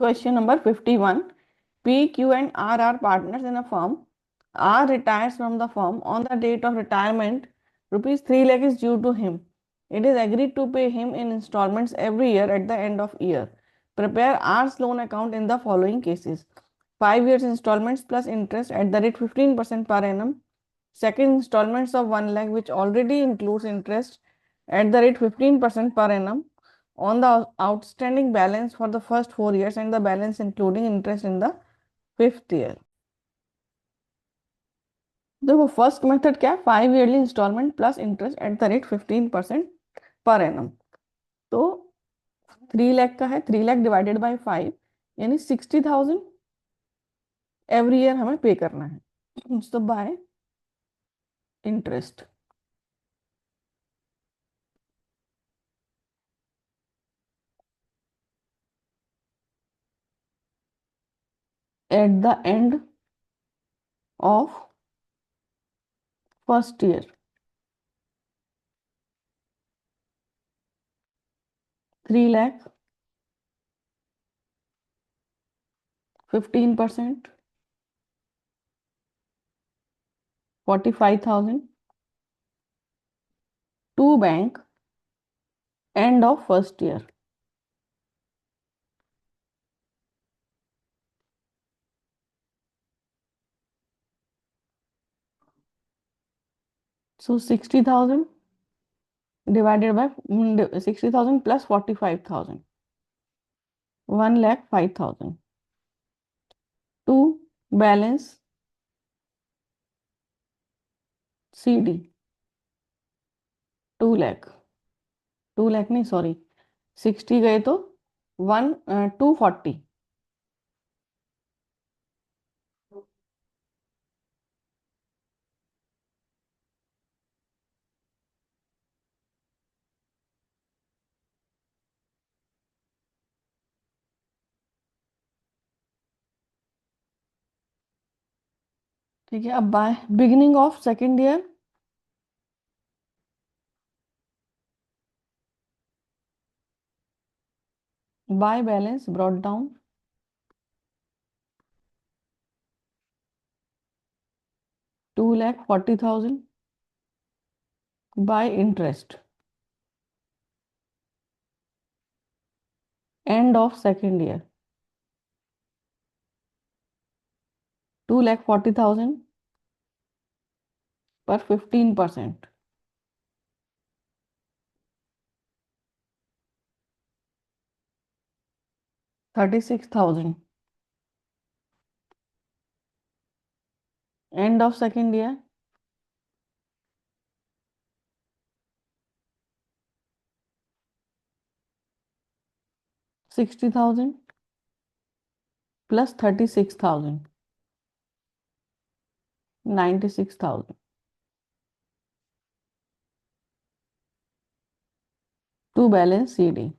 Question number 51. P, Q and R are partners in a firm. R retires from the firm. On the date of retirement, rupees 3 lakh is due to him. It is agreed to pay him in installments every year at the end of year. Prepare R's loan account in the following cases. 5 years installments plus interest at the rate 15% per annum. Second installments of 1 lakh which already includes interest at the rate 15% per annum on the outstanding balance for the first 4 years and the balance including interest in the 5th year. देखो first method क्या है, 5 yearly instalment plus interest at the rate 15% per annum. तो 3 लाख का है, 3 lakh divided by 5 यानी 60,000 every year हमें पे करना है. तो bye interest at the end of first year. 3 lakh 15% 45,000 to bank end of first year. So 60,000 divided by 60,000 plus 45,000, 1,05,000 to balance CD 2 lakh. 2 lakh नहीं सॉरी 60 गए तो 240. ठीक है. अब by beginning of second year by balance brought down 2,40,000 by interest end of second year 2,40,000 पर 15% 36,000 end of second year 60,000 plus 36,000 96,000 to balance CD.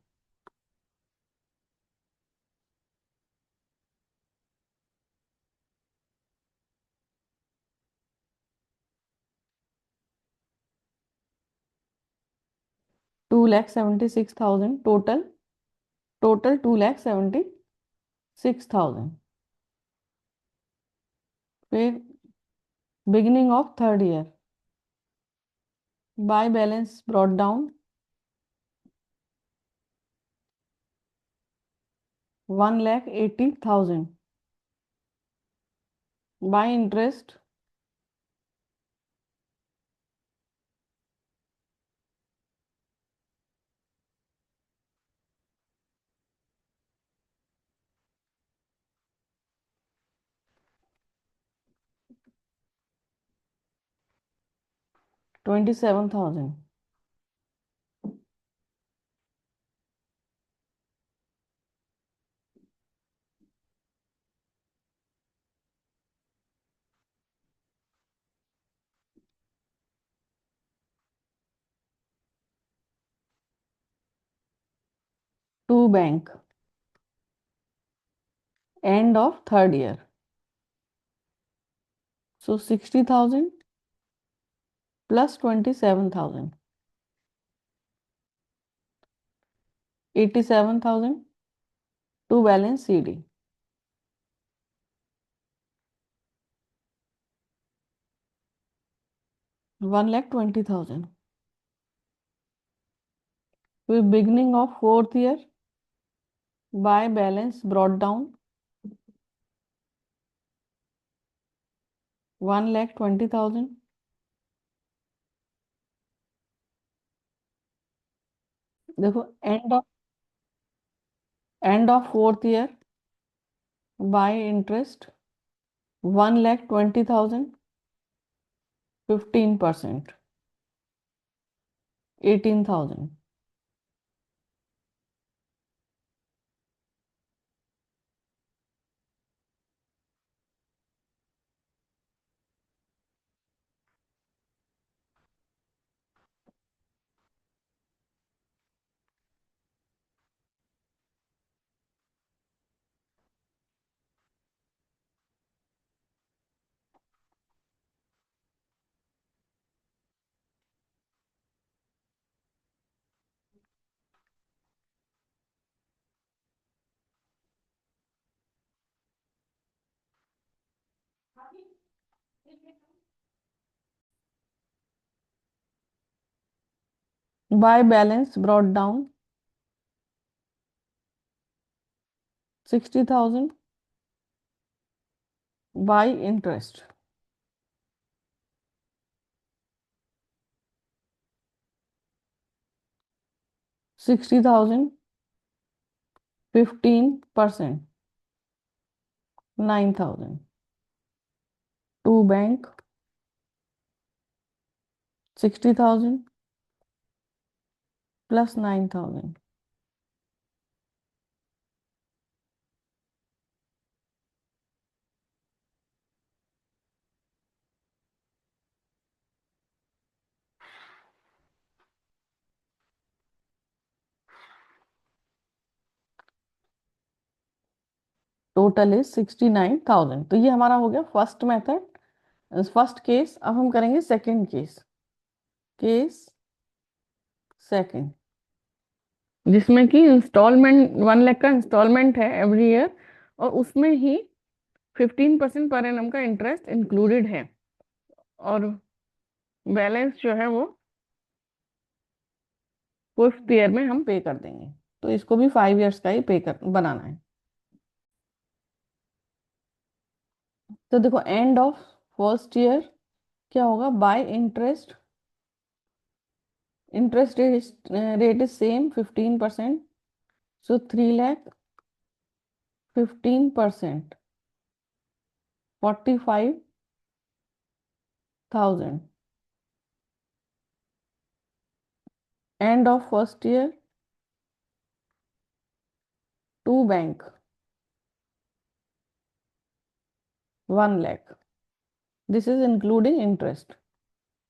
$2,76,000 total 2,76,000. फिर beginning of third year by balance brought down 1,80,000 by interest 27,000. To bank end of third year. So 60,000 plus 27,000 87,000 to balance CD. $1,20,000. With beginning of 4th year, by balance brought down $1,20,000. देखो end of 4th year, by interest 1,20,000, 15%, 18,000. By balance brought down 60,000, by interest 60,000, 15%, 9,000. To bank 60,000 plus 9,000. Total is 69,000. तो ये हमारा हो गया first method, first case. अब हम करेंगे second case. Case second, जिसमें कि इंस्टॉलमेंट 1 लाख का इंस्टॉलमेंट है एवरी ईयर, और उसमें ही 15% पर एनम का इंटरेस्ट इंक्लूडेड है, और बैलेंस जो है वो 5th ईयर में हम पे कर देंगे. तो इसको भी 5 इयर्स का ही पे कर बनाना है. तो देखो एंड ऑफ फर्स्ट ईयर क्या होगा, bye interest rate is same 15%, so 3 lakh 15%, 45,000. End of first year to bank 1 lakh. This is including interest.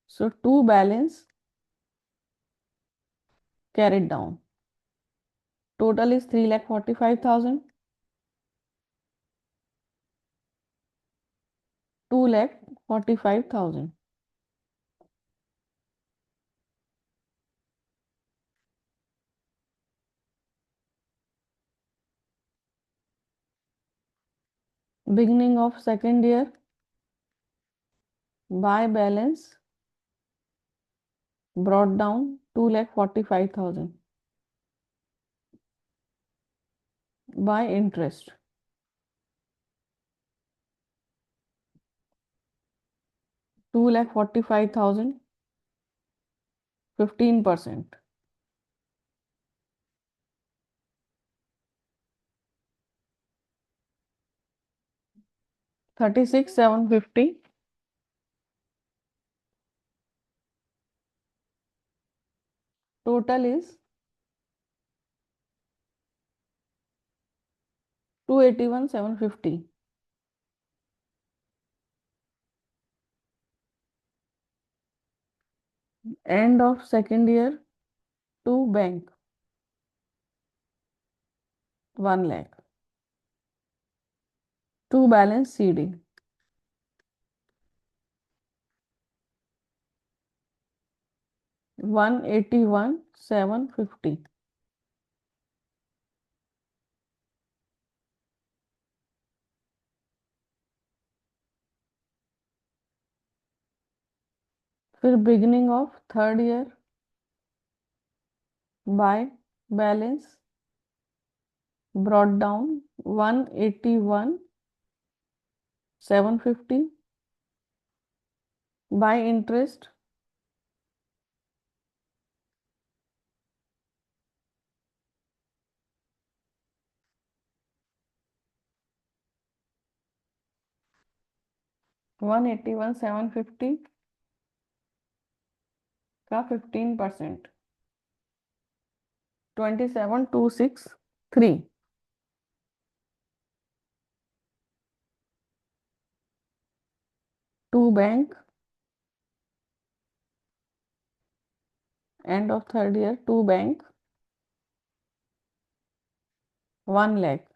So to balance carried down. Total is 3,45,000. 2,45,000. Beginning of second year, by balance brought down 2,45,000. By interest 2,45,000, 15%. 36,750. Total is 281,750. End of second year to bank 1 lakh. To balance CD 181,750. फिर beginning of third year by balance brought down 181,750 by interest 181,750 का 15% 27,263 to bank end of third year to bank 1 lakh.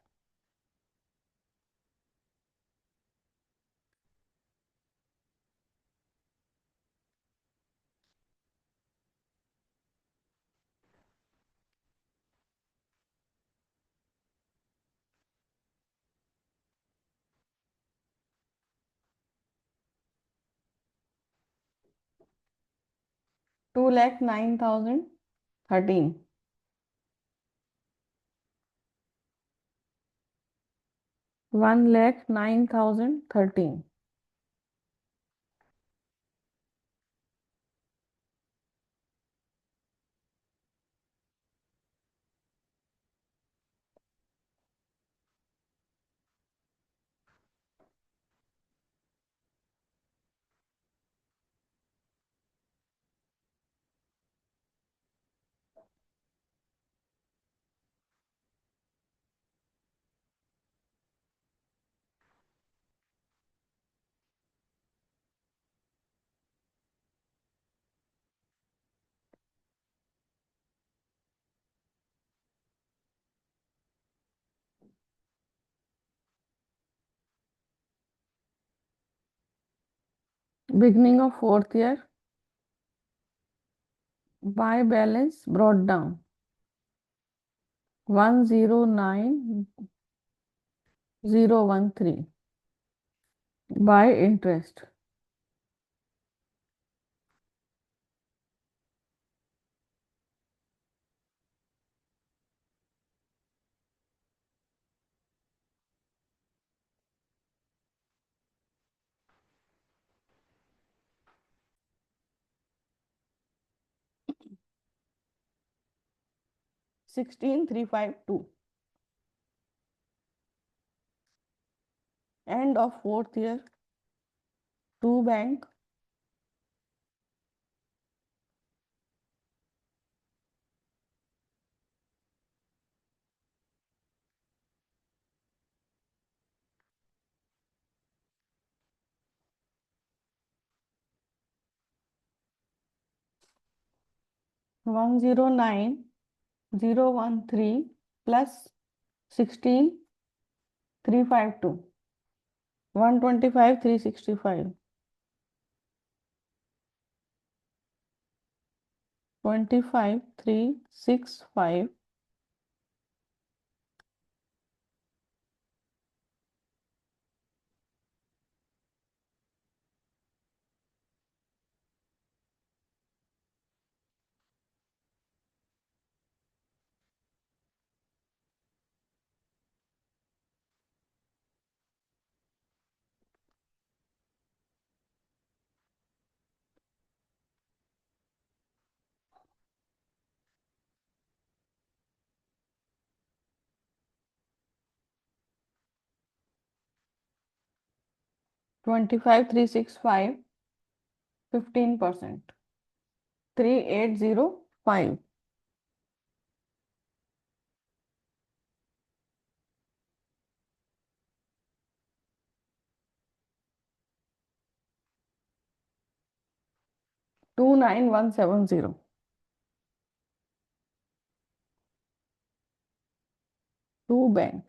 Two lakh 9,013. 1,09,013. Beginning of fourth year by balance brought down 109,013 by interest 16,352. End of fourth year to bank 109,013 plus 16,352 125,365 25,365 25,365 15% 3,805 29170 to bank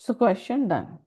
So question done.